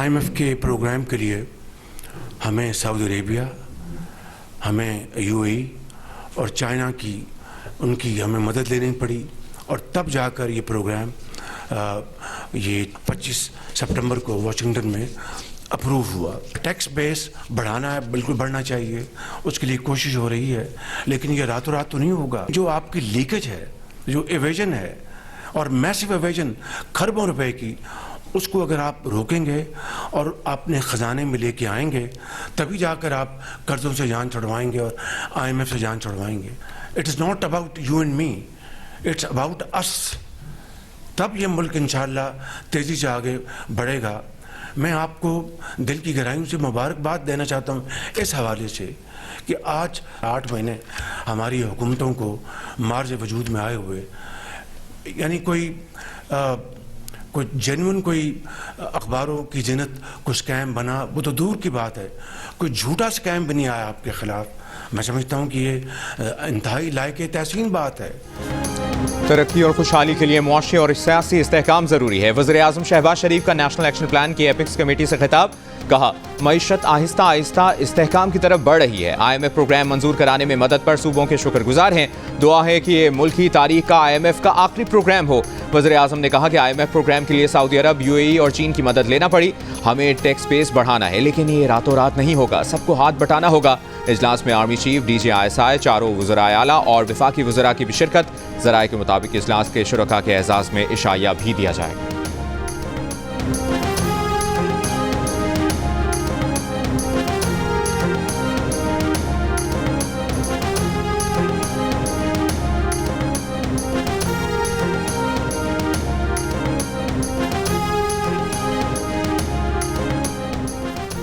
IMF के programme के लिए हमें सऊदी अरेबिया, हमें UAE और चाइना की उनकी हमें मदद लेनी पड़ी और तब जाकर ये प्रोग्राम ये 25 सितंबर को वाशिंगटन में अप्रूव हुआ। टैक्स बेस बढ़ाना है, बिल्कुल बढ़ना चाहिए, उसके लिए कोशिश हो रही है, लेकिन ये रातों रात तो नहीं होगा। जो आपकी लीकेज है, जो एवेजन है और मैसिव एवेजन खरबों रुपए की, उसको अगर आप रोकेंगे और अपने ख़जाने में लेके आएंगे तभी जाकर आप कर्ज़ों से जान छुड़वाएंगे और IMF से जान छुड़वाएंगे। It is not about you and me, it's about us. तब ये मुल्क इंशाअल्लाह तेज़ी से आगे बढ़ेगा। मैं आपको दिल की गहराइयों से मुबारकबाद देना चाहता हूँ इस हवाले से कि आज 8 महीने हमारी हुकूमतों को मार्ज वजूद में आए हुए, यानी कोई जेन्युइन कोई अखबारों की जिन्नत को स्कैम बना वो तो दूर की बात है, कोई झूठा स्कैम भी नहीं आया आपके ख़िलाफ़। मैं समझता हूँ कि ये इंतहाई लायक तहसीन बात है। तरक्की और खुशहाली के लिए मुआशी और सियासी इस्तेहकाम जरूरी है। वज़ीर-ए-आज़म शहबाज शरीफ का नेशनल एक्शन प्लान की एपिक्स कमेटी से खिताब। कहा, मईशत आहिस्ता आहिस्ता इस्तेहकाम की तरफ बढ़ रही है। IMF प्रोग्राम मंजूर कराने में मदद पर सूबों के शुक्रगुजार हैं। दुआ है कि ये मुल्क की तारीख का IMF का आखिरी प्रोग्राम हो। वज़ीर-ए-आज़म ने कहा कि IMF प्रोग्राम के लिए सऊदी अरब, UAE और चीन की मदद लेना पड़ी। हमें टैक्स बेस बढ़ाना है, लेकिन ये रातों रात नहीं होगा, सबको हाथ बटाना होगा। इजलास में आर्मी चीफ, DG ISI, चारों वज़राए आला और वफाकी वज़रा की भी शिरकत। ज़राए के मुताबिक इजलास के शुरका के एजाज़ में इशाया भी दिया जाएगा।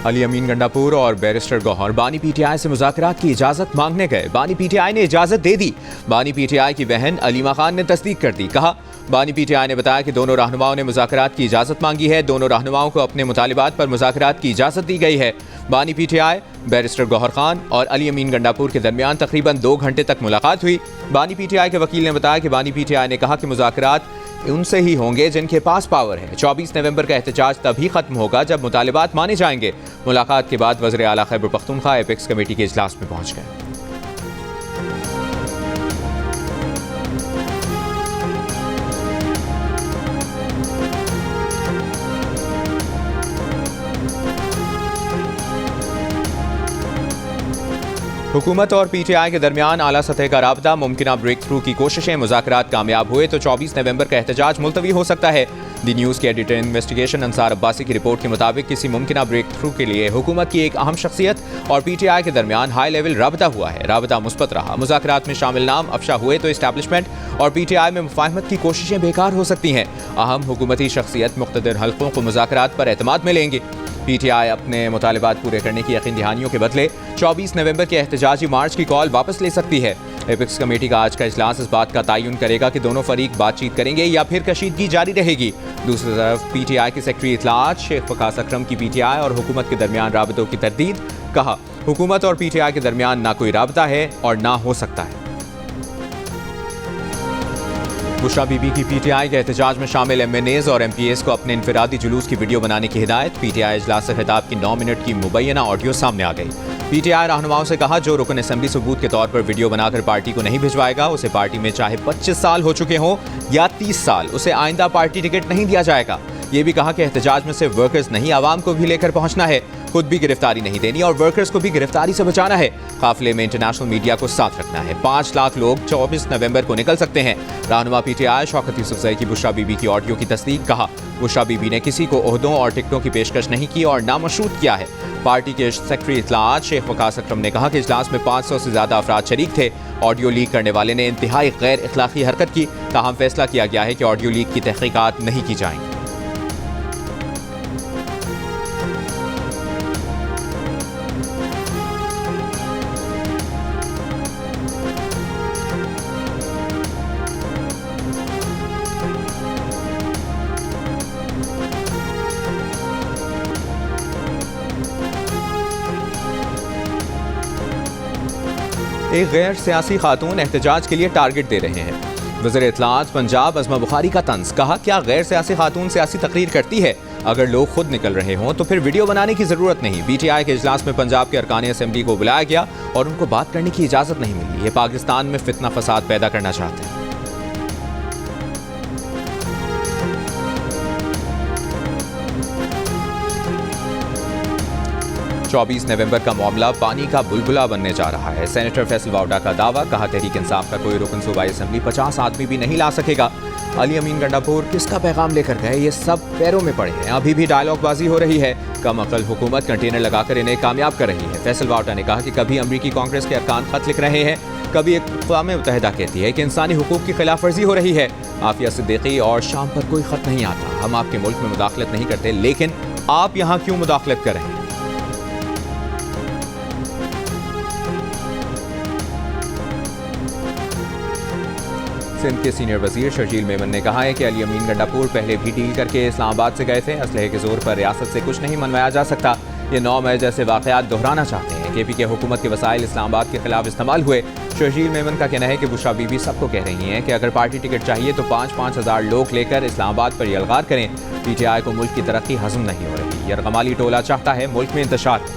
अली अमीन गंडापुर और बैरिस्टर गौहर बानी PTI से मुज़ाकरात की इजाज़त मांगने गए। बानी PTI ने इजाज़त दे दी। बानी PTI की बहन अलीमा खान ने तस्दीक कर दी। कहा, बानी PTI ने बताया कि दोनों रहनुमाओं ने मुज़ाकरात की इजाज़त मांगी है। दोनों रहनुमाओं को अपने मुतालिबात पर मुज़ाकरात की इजाज़त दी गई है। बानी PTI, बैरिस्टर गौहर खान और अली अमीन गंडापुर के दरमियान तकरीबन 2 घंटे तक मुलाकात हुई। बानी PTI के वकील ने बताया कि बानी PTI ने कहा कि मुज़ाकरात उनसे ही होंगे जिनके पास पावर है। 24 नवंबर का एहतजाज तभी खत्म होगा जब मुतालिबात माने जाएंगे। मुलाकात के बाद वज़ीर आला खैबर पख्तूनख्वा एपेक्स कमेटी के इजलास में पहुंच गए। हुकूमत और PTI के दरमियान आला सतह का राबता, मुमकिना ब्रेक थ्रू की कोशिशें। मुज़ाकरात कामयाब हुए तो 24 नवंबर का एहतजाज मुलतवी हो सकता है। दी न्यूज़ के एडिटर इन्वेस्टिगेशन अंसार अब्बासी की रिपोर्ट के मुताबिक किसी मुमकिना ब्रेक थ्रू के लिए हुकूमत की एक अहम शख्सियत और PTI के दरमियान हाई लेवल राबता हुआ है। राबता मुस्बत रहा। मुज़ाकरात में शामिल नाम अफशा हुए तो इस्टेब्लिशमेंट और PTI में मुफाहमत की कोशिशें बेकार हो सकती हैं। अहम हुकूमती शख्सियत मुख्तदिर हल्कों को मुज़ाकरात पर एतमाद में लेंगे। PTI अपने मुतालिबात पूरे करने की यकीन दहानियों के बदले 24 नवंबर के एहतजाजी मार्च की कॉल वापस ले सकती है। एपेक्स कमेटी का आज का इजलास इस बात का तयन करेगा कि दोनों फरीक बातचीत करेंगे या फिर कशीदगी जारी रहेगी। दूसरी तरफ PTI के सेक्रेटरी इत्तलात शेख वकास अकरम की PTI और हुकूमत के दरमियान राबतों की तरदीद। कहा, हुकूमत और PTI के दरमियान ना कोई राबता है और ना हो सकता है। बुशरा बीबी की PTI के एहतजाज में शामिल MNAs और MPAs को अपने इनफरादी जुलूस की वीडियो बनाने की हिदायत। PTI इजलास से खिताब की 9 मिनट की मुबैना ऑडियो सामने आ गई। PTI रहनुमाओं से कहा, जो रुकन असेंबली सबूत के तौर पर वीडियो बनाकर पार्टी को नहीं भिजवाएगा उसे पार्टी में चाहे 25 साल हो चुके हों या 30 साल, उसे आइंदा पार्टी टिकट नहीं दिया जाएगा। ये भी कहा कि एहतजाज में सिर्फ वर्कर्स नहीं, आवाम को भी लेकर पहुंचना है। खुद भी गिरफ्तारी नहीं देनी और वर्कर्स को भी गिरफ्तारी से बचाना है। काफिले में इंटरनेशनल मीडिया को साथ रखना है। 5 लाख लोग 24 नवंबर को निकल सकते हैं। रहनुमा PTI शौकत यूसुफजई की बुशरा बीबी की ऑडियो की तस्दीक। कहा, बुशरा बीबी ने किसी को ओहदों और टिकटों की पेशकश नहीं की और नामशरूत किया है। पार्टी के सेक्रेटरी इत्तलात शेख वकास अकरम ने कहा कि इजलास में 500 से ज्यादा अफराद शरीक थे। ऑडियो लीक करने वाले ने इंतहाई गैर अखलाकी हरकत की। ताहम फैसला किया गया है कि ऑडियो लीक की तहकीकात नहीं की जाएंगी। एक गैर सियासी खातून एहतजाज के लिए टारगेट दे रहे हैं। वज़ीर इत्तलाआत पंजाब अज़मा बुखारी का तंज, कहा क्या गैर सियासी खातून सियासी तकरीर करती है? अगर लोग खुद निकल रहे हों तो फिर वीडियो बनाने की जरूरत नहीं। PTI के इजलास में पंजाब के अरकान असेंबली को बुलाया गया और उनको बात करने की इजाजत नहीं मिली। ये पाकिस्तान में फितना फसाद पैदा करना चाहते हैं। 24 नवंबर का मामला पानी का बुलबुला बनने जा रहा है। सेनेटर फैसल वावडा का दावा, कहा तहरीक इंसाफ का कोई रुकन सूबाई असेंबली 50 आदमी भी नहीं ला सकेगा। अली अमीन गंडापुर किसका पैगाम लेकर गए, ये सब पैरों में पड़े हैं। अभी भी डायलॉगबाजी हो रही है। कम अकल हुकूमत कंटेनर लगाकर इन्हें कामयाब कर रही है। फैसल वावडा ने कहा कि कभी अमरीकी कांग्रेस के अरकान खत लिख रहे हैं, कभी अक़वाम मुत्तहिदा कहती है कि इंसानी हुकूक की खिलाफ वर्जी हो रही है। आफिया सिद्दीकी और शाम पर कोई खत नहीं आता। हम आपके मुल्क में मुदाखलत नहीं करते, लेकिन आप यहाँ क्यों मुदाखलत कर रहे हैं? सिंध के सीनियर वजीर शर्जील मेमन ने कहा है कि अली अमीन गंडापुर पहले भी डील करके इस्लामाबाद से गए थे। असलहे के जोर पर रियासत से कुछ नहीं मनवाया जा सकता। ये 9 मई जैसे वाक़यात दोहराना चाहते हैं। KP के हुकूमत के वसाइल इस्लामाबाद के खिलाफ इस्तेमाल हुए। शर्जील मेमन का कहना है कि बुशरा बीबी सबको कह रही हैं कि अगर पार्टी टिकट चाहिए तो 5-5 हज़ार लोग लेकर इस्लामाबाद पर यलगार करें। PTI को मुल्क की तरक्की हजम नहीं हो रही। यरगमाली टोला चाहता है मुल्क में इंतशार।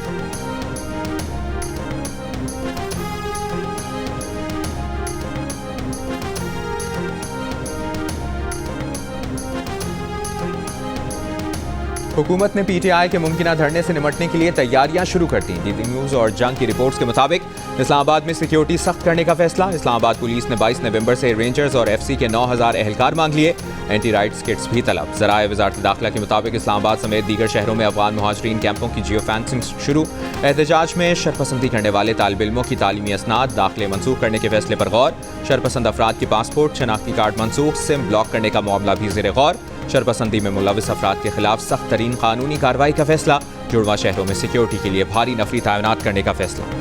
हुकूमत ने PTI के मुमकिना धरने से निमटने के लिए तैयारियां शुरू कर दी। DD न्यूज़ और जंग की रिपोर्ट्स के मुताबिक इस्लामाबाद में सिक्योरिटी सख्त करने का फैसला। इस्लामाबाद पुलिस ने 22 नवंबर से रेंजर्स और FC के 9000 एहलकार मांग लिए। एंटी राइट्स किट्स भी तलब। ज़राए वज़ारत दाखिला के मुताबिक इस्लामाबाद समेत दीगर शहरों में अफगान मुहाजिरीन कैंपों की जियो फेंसिंग शुरू। एहतजाज में शरपसंदी करने वाले तालिब इल्मों की तालीमी असनाद दाखिले मंसूख करने के फैसले पर गौर। शरपसंद अफराद की पासपोर्ट शनाख्ती कार्ड मंसूख। सिम ब्लॉक करने का मामला भी ज़ेर गौर। शरपसंदी में मुलविस अफराद के खिलाफ सख्त तरीन कानूनी कार्रवाई का फैसला। जुड़वा शहरों में सिक्योरिटी के लिए भारी नफरी तैनात करने का फैसला।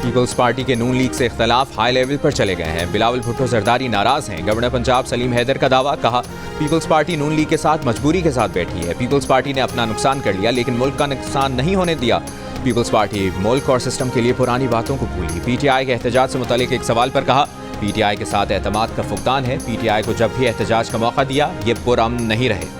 पीपल्स पार्टी के नून लीग से इख्तलाफ हाई लेवल पर चले गए हैं। बिलावल भुट्टो जरदारी नाराज हैं। गवर्नर पंजाब सलीम हैदर का दावा, कहा पीपल्स पार्टी नून लीग के साथ मजबूरी के साथ बैठी है। पीपल्स पार्टी ने अपना नुकसान कर लिया लेकिन मुल्क का नुकसान नहीं होने दिया। पीपल्स पार्टी मुल्क और सिस्टम के लिए पुरानी बातों को भूली। PTI के एहतजाज से मुतालिक एक सवाल पर कहा, PTI के साथ एतमाद का फुकदान है। PTI को जब भी एहतजाज का मौका दिया ये पुरअमन नहीं रहे।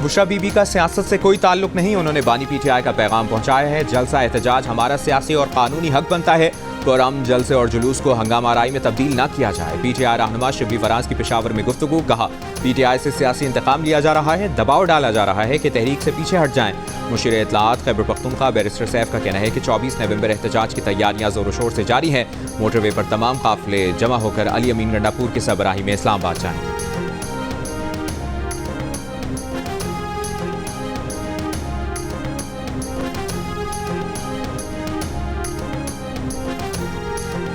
बुशरा बीबी का सियासत से कोई ताल्लुक नहीं। उन्होंने बानी PTI का पैगाम पहुंचाया है। जलसा एहतजाज हमारा सियासी और कानूनी हक बनता है। पुरअमन जलसे और जुलूस को हंगामा आराई में तब्दील न किया जाए। PTI रहनुमा शिबली फराज की पेशावर में गुफ्तगू, कहा PTI से सियासी इंतकाम लिया जा रहा है। दबाव डाला जा रहा है कि तहरीक से पीछे हट जाएं। मुशीर इत्तलाआत खैबर पख्तूनख्वा बैरिस्टर सैफ का कहना है कि 24 नवंबर एहतजाज की तैयारियां जोर शोर से जारी हैं। मोटरवे पर तमाम काफिले जमा होकर अली अमीन गंडापुर की सरबराही में इस्लामाबाद जाएंगे।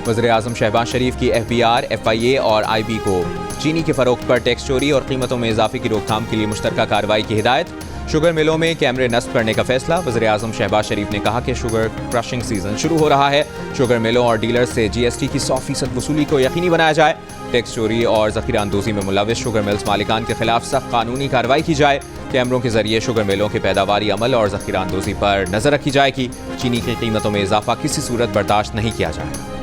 वज़ीर-ए-आज़म शहबाज शरीफ की FBR, FIA और IB को चीनी के फरोख्त पर टैक्स चोरी और कीमतों में इजाफे की रोकथाम के लिए मुश्तरका कार्रवाई की हिदायत। शुगर मिलों में कैमरे नस्ब करने का फैसला। वज़ीर-ए-आज़म शहबाज शरीफ ने कहा कि शुगर क्रशिंग सीजन शुरू हो रहा है। शुगर मिलों और डीलर्स से GST की 100% वसूली को यकीनी बनाया जाए। टैक्स चोरी और ज़ख़ीरा अंदोज़ी में मुलविस शुगर मिल्स मालिकान के खिलाफ सख्त कानूनी कार्रवाई की जाए। कैमरों के जरिए शुगर मिलों के पैदावारी अमल और ज़ख़ीरा अंदोज़ी पर नज़र रखी जाएगी। चीनी की कीमतों में इजाफा किसी सूरत बर्दाश्त नहीं किया जाएगा।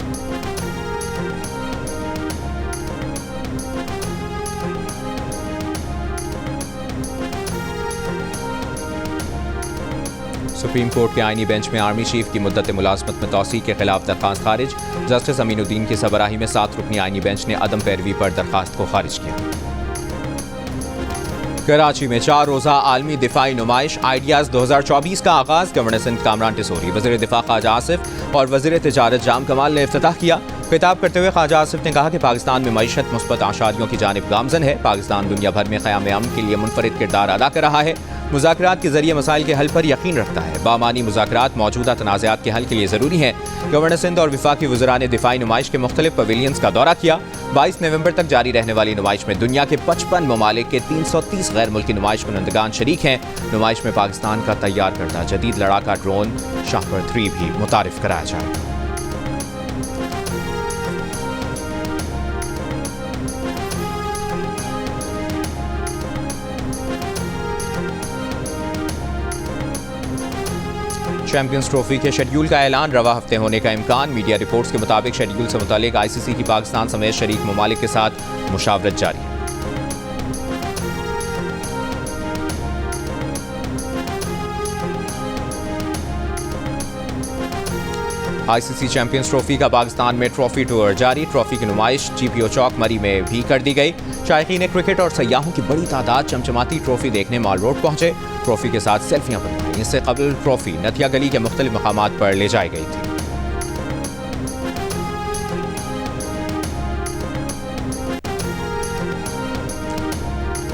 सुप्रीम कोर्ट के आईनी बेंच में आर्मी चीफ की मुद्दत मुलाजमत में तौसीक के खिलाफ दरखास्त खारिज। जस्टिस अमीनुद्दीन की सरबराही में 7 रुकनी आईनी बेंच ने अदम पैरवी पर दरखास्त को खारिज किया। कराची में 4 रोज़ा आलमी दिफाई नुमाइश आइडियाज़ 2024 का आगाज। गवर्नर सिंध कामरान टिसोरी, वज़ीर दिफा ख्वाजा आसिफ और वज़ीर तिजारत जाम कमाल ने इफ्तिताह किया। खिताब करते हुए ख्वाजा आसिफ ने कहा कि पाकिस्तान में मईशत मुस्बत आशारियों की जानिब गामजन है। पाकिस्तान दुनिया भर में क़याम अमन के लिए मुनफरिद किरदार अदा कर रहा है। मुज़ाकरात के जरिए मसाइल के हल पर यकीन रखता है। बामानी मुज़ाकरात मौजूदा तनाज़ात के हल के लिए ज़रूरी हैं। गवर्नर सिंध और विफाकी वज़रा ने दिफाई नुमाइश के मुख्तलिफ पवेलियंस का दौरा किया। 22 नवंबर तक जारी रहने वाली नुमाइश में दुनिया के 55 ममालिक के 330 गैर मुल्की नुमाइश कुनंदगान शरीक हैं। नुमाइश में पाकिस्तान का तैयार करदा जदीद लड़ाका ड्रोन शाहपर 3 भी मुतारिफ कराया जाएगा। चैंपियंस ट्रॉफी के शेड्यूल का ऐलान, रवा हफ्ते होने का इम्कान। मीडिया रिपोर्ट्स के मुताबिक शेड्यूल से मुतालिक आईसीसी की पाकिस्तान समेत शरीक ममालिक के साथ मुशावरत जारी है। आईसीसी चैंपियंस ट्रॉफी का पाकिस्तान में ट्रॉफी टूर जारी। ट्रॉफी की नुमाइश जीपीओ चौक मरी में भी कर दी गई। शायकीन क्रिकेट और सयाहों की बड़ी तादाद चमचमाती ट्रॉफी देखने माल रोड पहुंचे। ट्रॉफी के साथ सेल्फियां बनवाई। इससे कबल ट्रॉफी नथिया गली के मुख्तलिफ मकामात पर ले जाई गई थी।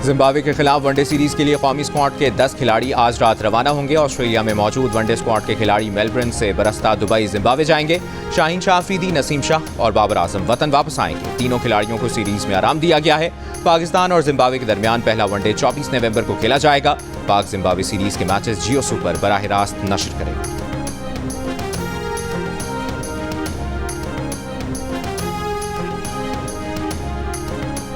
जिम्बाब्वे के खिलाफ वनडे सीरीज के लिए कौमी स्क्वाड के 10 खिलाड़ी आज रात रवाना होंगे। ऑस्ट्रेलिया में मौजूद वनडे स्क्वाड के खिलाड़ी मेलबर्न से बरस्ता दुबई जिम्बाब्वे जाएंगे। शाहीन शाह अफरीदी, नसीम शाह और बाबर आजम वतन वापस आएंगे। तीनों खिलाड़ियों को सीरीज में आराम दिया गया है। पाकिस्तान और जिम्बाब्वे के दरमियान पहला वनडे 24 नवंबर को खेला जाएगा। पाक जिम्बाब्वे सीरीज के मैचेस जियो सुपर बराह रास्त नशर करेगा।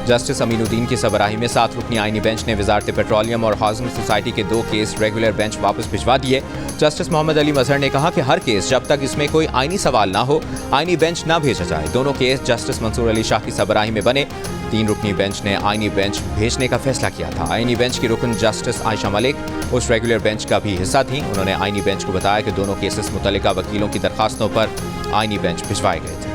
जस्टिस अमीनुद्दीन की सरबराही में 7 रुकनी आईनी बेंच ने वजारत पेट्रोलियम और हाउसिंग सोसाइटी के 2 केस रेगुलर बेंच वापस भिजवा दिए। जस्टिस मोहम्मद अली मजहर ने कहा कि हर केस जब तक इसमें कोई आईनी सवाल ना हो आईनी बेंच ना भेजा जाए। दोनों केस जस्टिस मंसूर अली शाह की सरबराही में बने। 3 रुकनी बेंच ने आईनी बेंच भेजने का फैसला किया था। आईनी बेंच की रुकन जस्टिस आयशा मलिक उस रेगुलर बेंच का भी हिस्सा थी। उन्होंने आईनी बेंच को बताया कि दोनों केसेस मुतल्लिका वकीलों की दरखास्तों पर आईनी बेंच भिजवाए गए थे।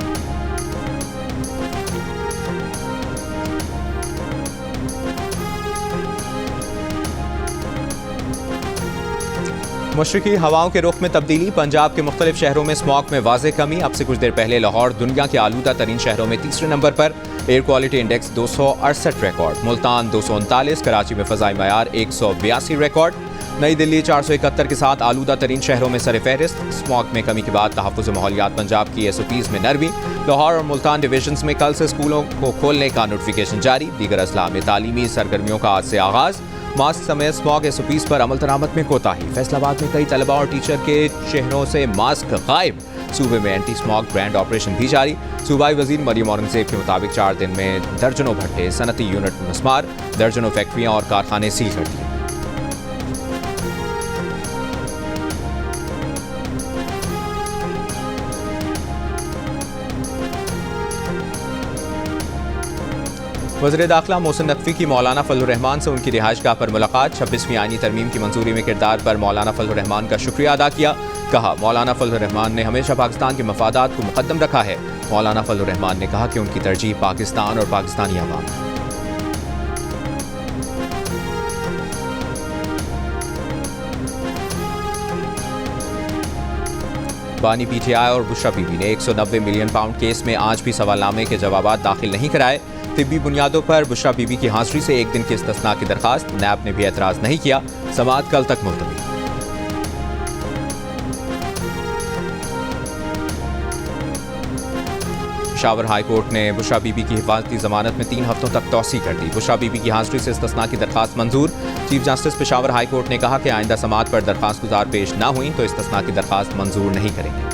मशरकी हवाओं के रुख में तब्दीली, पंजाब के मुख्तलिफ शहरों में स्मॉग में वाज़ेह कमी। अब से कुछ देर पहले लाहौर दुनिया के आलूदा तरीन शहरों में तीसरे नंबर पर। Air quality index 268 record. Multan 239, Karachi में फ़ज़ाई मयार 182 रिकॉर्ड। नई दिल्ली 471 के साथ आलूदा तरीन शहरों में सरफहरिस्त। स्मॉग में कमी के बाद तहफ़्फ़ुज़ माहौलियात पंजाब की SOPs में नरमी। लाहौर और मुल्तान डिवीजन्स में कल से स्कूलों को खोलने का नोटिफिकेशन जारी। दीगर अजला में तालीमी सरगर्मियों का आज से आगाज़। मास्क समेत स्मॉग SOPs पर अमल दरामद में कोताही। फैसलाबाद में कई तलबा और टीचर के चेहरों से मास्क गायब। सूबे में एंटी स्मॉग ब्रांड ऑपरेशन भी जारी। सूबाई वजीर मरियम औरंगजेब के मुताबिक 4 दिन में दर्जनों भट्टे, सनती यूनिट मस्मार, दर्जनों फैक्ट्रियां और कारखाने सील कर दिए। वज़ीर दाखिला मोहसिन नकवी की मौलाना फजलुर रहमान से उनकी रिहाइशगाह पर मुलाकात। 26वीं आईनी तरमीम की मंजूरी में किरदार पर मौलाना फजलुर रहमान का शुक्रिया अदा किया। कहा, मौलाना फजलुर रहमान ने हमेशा पाकिस्तान के मफादात को मुकद्दम रखा है। मौलाना फजलुर रहमान ने कहा कि उनकी तरजीह पाकिस्तान और पाकिस्तानी अवाम है। बानी PTI और बुशरा बीबी ने 190 मिलियन पाउंड केस में आज भी सवालनामे के जवाबात दाखिल नहीं कराए। तिब्बी बुनियादों पर बुशरा बीबी की हाजिरी से 1 दिन के इस्तिस्ना की दरखास्त। नैब ने भी एतराज़ नहीं किया। समाअत कल तक मुलतवी। पेशावर हाई कोर्ट ने बुशरा बीबी की हिफाजती जमानत में 3 हफ्तों तक तौसी कर दी। बुशरा बीबी की हाजिरी से इस्तिस्ना की दरखास्त मंजूर। Chief justice Peshawar high court ने कहा कि आइंदा समाअत पर दरखास्त गुजार पेश न हुई तो इस्तिस्ना की दरखास्त मंजूर नहीं करेंगे।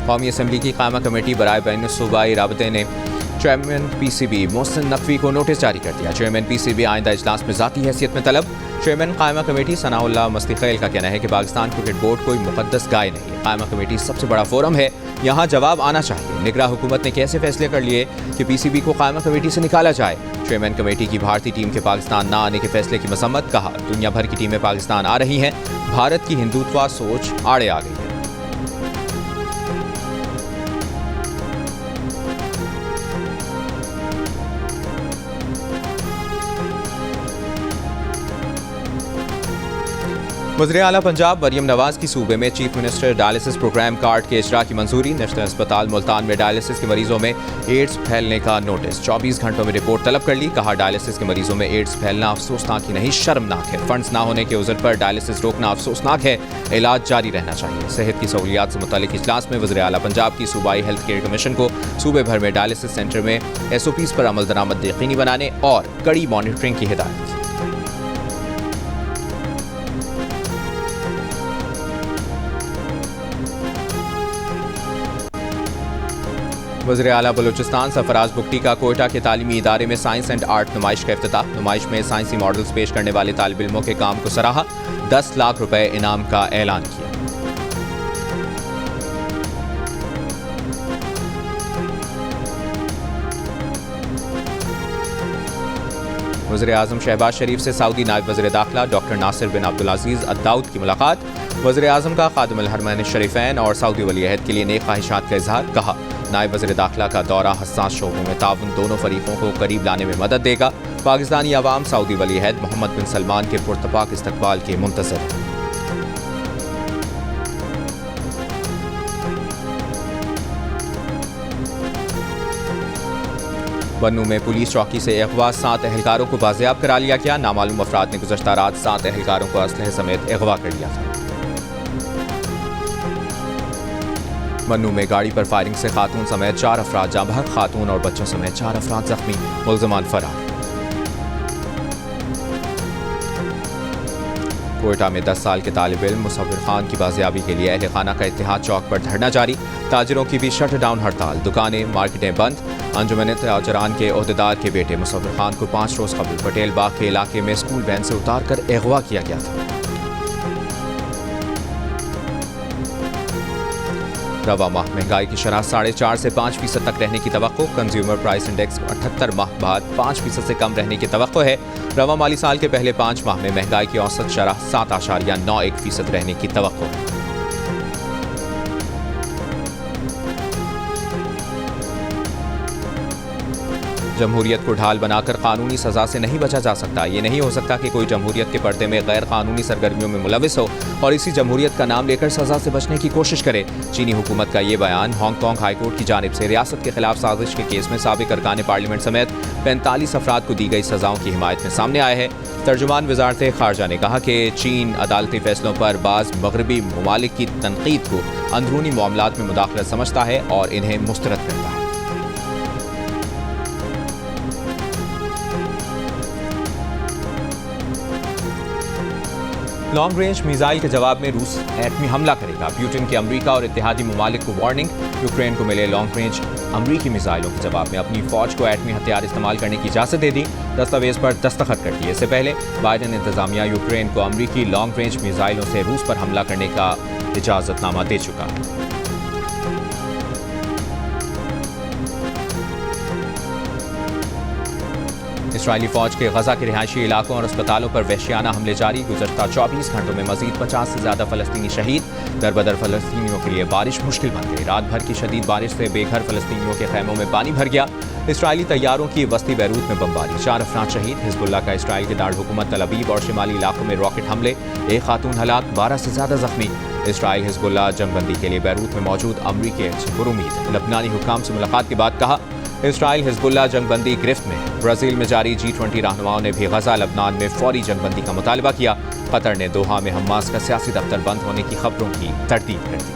कौमी असम्बली की कायमा कमेटी बराए बैन सूबाई राबते ने चेयरमैन PCB मोहसिन नकवी को नोटिस जारी कर दिया। चेयरमैन PCB आइंदा इजलास में ज़ाती हैसियत में तलब। चेयरमैन कायमा कमेटी सनाउल्लाह मस्तिखैल का कहना है कि पाकिस्तान क्रिकेट बोर्ड कोई मुकद्दस गाय नहीं। कायमा कमेटी सबसे बड़ा फोरम है, यहाँ जवाब आना चाहिए। निगरा हुकूमत ने कैसे फैसले कर लिए कि PCB को कायमा कमेटी से निकाला जाए। चेयरमैन कमेटी की भारतीय टीम के पाकिस्तान न आने के फैसले की मसम्मत। कहा, दुनिया भर की टीमें पाकिस्तान आ रही हैं, भारत की हिंदुत्वा सोच आड़े आ गई है। वज़ीर आला पंजाब मरियम नवाज की सूबे में chief minister dialysis programme card के इजरा की मंजूरी। नेशनल अस्पताल मुल्तान में डायलिसिस के मरीजों में एड्स फैलने का नोटिस। 24 घंटों में रिपोर्ट तलब कर ली। कहा डायलिसिस के मरीजों में एड्स फैलना अफसोसनाक ही नहीं शर्मनाक है। फंड्स ना होने के उज़र पर डायलिसिस रोकना अफसोसनाक है। इलाज जारी रहना चाहिए। सेहत की सहूलियात से मुतालिक इजलास में वज़ीर आला पंजाब की सूबाई हेल्थ केयर कमीशन को सूबे भर में डायलिसिस सेंटर में SOPs पर अमल दरामद यकीनी बनाने और कड़ी मॉनिटरिंग की हिदायत। वज़ीर आला बलूचिस्तान सरफराज बुगटी का कोयटा के तालीमी इदारे में साइंस एंड आर्ट नुमाइश का इफ्तिताह। नुमाइश में साइंसी मॉडल्स पेश करने वाले तालिब इल्मों के काम को सराहा। 10 लाख रुपए इनाम का ऐलान किया। वज़ीर आज़म शहबाज शरीफ से सऊदी नायब वज़ीर दाखिला डॉक्टर नासिर बिन अब्दुल अजीज़ अल दाऊद की मुलाकात। वज़ीर आज़म का खादिम अल हरमैन शरीफैन और सऊदी वली अहद के लिए नेक ख्वाहिशात का इजहार। कहा नायब वज़ीर दाखिला का दौरा हसास शोबों में ताउन दोनों फरीकों को करीब लाने में मदद देगा। पाकिस्तानी अवाम सऊदी वली अहद मोहम्मद बिन सलमान के पुरतपाक इस्तकबाल के मुंतज़िर हैं। बन्नू में पुलिस चौकी से अगवा 7 एहलकारों को बाजियाब करा लिया गया। नामालूम अफराद ने गुज़श्ता रात 7 एहलकारों को असलहे समेत अगवा कर लिया था। बन्नू में गाड़ी पर फायरिंग से खातून समेत 4 अफराद जाँ बहक। खातून और बच्चों समेत 4 अफराद जख्मी। मुल्ज़िमान फरार। कोयटा में 10 साल के तालिब इल्म मुसव्विर खान की बाजियाबी के लिए अहल खाना का इत्तेहाद चौक पर धरना जारी। ताजिरों की भी शट डाउन हड़ताल। दुकानें मार्केटें बंद। अंजुमन ताजरान के ओहदेदार के बेटे मुसव्विर खान को 5 रोज़ कबल पटेल बाग के इलाके में स्कूल वैन से उतार कर अगवा किया गया था। रवा माह महंगाई की शरह 4.5 से 5% तक रहने की तवक्को। कंज्यूमर प्राइस इंडेक्स 78 माह बाद 5% से कम रहने की तवक्को है। रवा माली साल के पहले 5 माह में महंगाई की औसत शरह 7.91% रहने की तवक्को है। जमहूरियत को ढाल बनाकर कानूनी सजा से नहीं बचा जा सकता। ये नहीं हो सकता कि कोई जमहूरियत के पर्दे में गैर कानूनी सरगर्मियों में मुलविस हो और इसी जमहूरियत का नाम लेकर सजा से बचने की कोशिश करे। चीनी हुकूमत का ये बयान हांगकांग हाईकोर्ट की जानिब से रियासत के खिलाफ साजिश के केस में साबिक अरकान पार्लियामेंट समेत 45 अफराद को दी गई सजाओं की हिमायत में सामने आया है। तर्जुमान वजारत खारजा ने कहा कि चीन अदालती फैसलों पर बाज़ मगरबी ममालिक की तनकीद को अंदरूनी मामलात में मुदाखलत समझता है और इन्हें मुस्तरद करता है। लॉन्ग रेंज मिसाइल के जवाब में रूस एटमी हमला करेगा। पुतिन की अमरीका और इत्तेहादी ममालिक को वार्निंग। यूक्रेन को मिले लॉन्ग रेंज अमरीकी मिसाइलों के जवाब में अपनी फौज को एटमी हथियार इस्तेमाल करने की इजाज़त दे दी। दस्तावेज पर दस्तखत कर दिए। इससे पहले बाइडन इंतजामिया यूक्रेन को अमरीकी लॉन्ग रेंज मिसाइलों से रूस पर हमला करने का इजाज़तनामा दे चुका है। इसराइली फौज के गजा के रिहायशी इलाकों और अस्पतालों पर वहशियाना हमले जारी। गुज़श्ता 24 घंटों में मजीद 50 से ज़्यादा फ़लस्तीनी शहीद। दरबदर फ़लस्तीनियों के लिए बारिश मुश्किल बन गई। रात भर की शदीद बारिश से बेघर फ़लस्तीनियों के खैमों में पानी भर गया। इसराइली तैयारों की वस्ती बैरूत में बमबारी। 4 अफराद शहीद। हिज़्बुल्लाह का इसराइल के दारकूमत तल अबीब और शिमाली इलाकों में रॉकेट हमले। 1 खातून हलाक, 12 से ज़्यादा जख्मी। इसराइल हिज़्बुल्लाह जंगबंदी के लिए बैरूत में मौजूद अमरीकी एजेंसी पुरुमीद। लबनानी हुकाम से मुलाकात के बाद कहा इसराइल हिज़्बुल्लाह जंगबंदी गिरफ्त में। ब्राज़ील में जारी G20 रहनुमाओं ने भी गजा लबनान में फौरी जंगबंदी का मुतालबा किया। कतर ने दोहा में हमास का सियासी दफ्तर बंद होने की खबरों की तरदीद कर दी।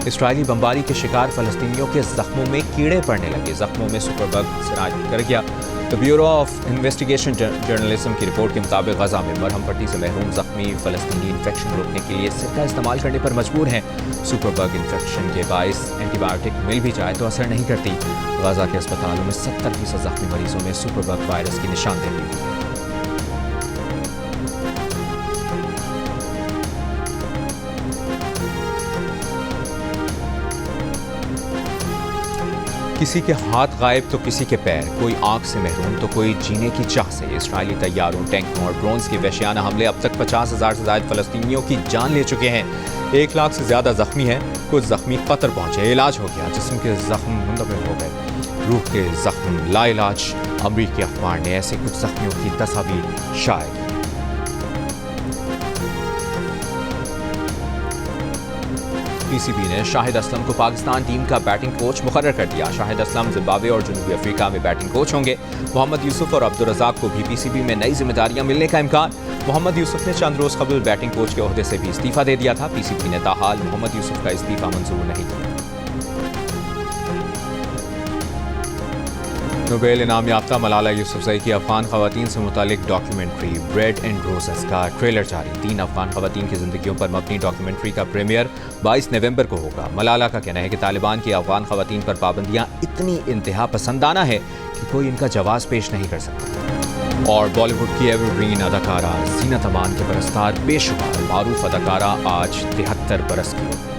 इसराइली बमबारी के शिकार फ़लस्तीनियों के जख्मों में कीड़े पड़ने लगे। जख्मों में सुपरबग सिराज कर गया। तो ब्यूरो ऑफ इन्वेस्टिगेशन जर्नलिज्म की रिपोर्ट के मुताबिक गजा में मरहम पट्टी से महरूम जख्मी फ़लस्तीनी इन्फेक्शन रोकने के लिए सिरका इस्तेमाल करने पर मजबूर हैं। सुपरबग इन्फेक्शन के बायस एंटीबायोटिक मिल भी जाए तो असर नहीं करती। गजा के अस्पतालों में 70% जख्मी मरीजों में सुपरबग वायरस की निशानदेही हुई है। किसी के हाथ गायब तो किसी के पैर, कोई आंख से महरूम तो कोई जीने की चाह से। इस्राएली तैयारों, टैंकों और ड्रोन्स के वहशियाना हमले अब तक 50,000 से ज़ायद फ़लस्तीनियों की जान ले चुके हैं। 1 लाख से ज़्यादा ज़ख्मी हैं, कुछ ज़ख्मी कतर पहुंचे, इलाज हो गया, जिस्म के ज़ख्म मुंतकिल हो गए, रूह के ज़ख्म लाइलाज। अमरीकी अखबार ने ऐसे कुछ ज़ख्मियों की तस्वीर शाये की। पीसीबी ने शाहिद असलम को पाकिस्तान टीम का बैटिंग कोच मुकर्रर कर दिया। शाहिद असलम जिम्बाब्वे और जनूबी अफ्रीका में बैटिंग कोच होंगे। मोहम्मद यूसुफ और अब्दुल रज़ाक को भी पीसीबी में नई जिम्मेदारियां मिलने का इम्कान। मोहम्मद यूसुफ ने चंद रोज कबल बैटिंग कोच के ओहदे से भी इस्तीफा दे दिया था। पीसीबी ने ताहाल मोहम्मद यूसुफ का इस्तीफा मंजूर नहीं किया। नोबेल इनाम याफ्ता मलाला यूसुफजई की अफगान खवातीन से मुतालिक डॉक्यूमेंट्री ब्रेड एंड रोजेस का ट्रेलर जारी। 3 अफगान खवातीन की जिंदगियों पर मबनी डॉक्यूमेंट्री का प्रीमियर 22 नवंबर को होगा। मलाला का कहना है कि तालिबान की अफगान खवातीन पर पाबंदियां इतनी इंतहा पसंदाना है कि कोई इनका जवाब पेश नहीं कर सकता। और बॉलीवुड की एवरग्रीन अदाकारा जीनत अमान के परस्तार बेशुमार मारूफ अदाकारा आज 73 बरस की हो।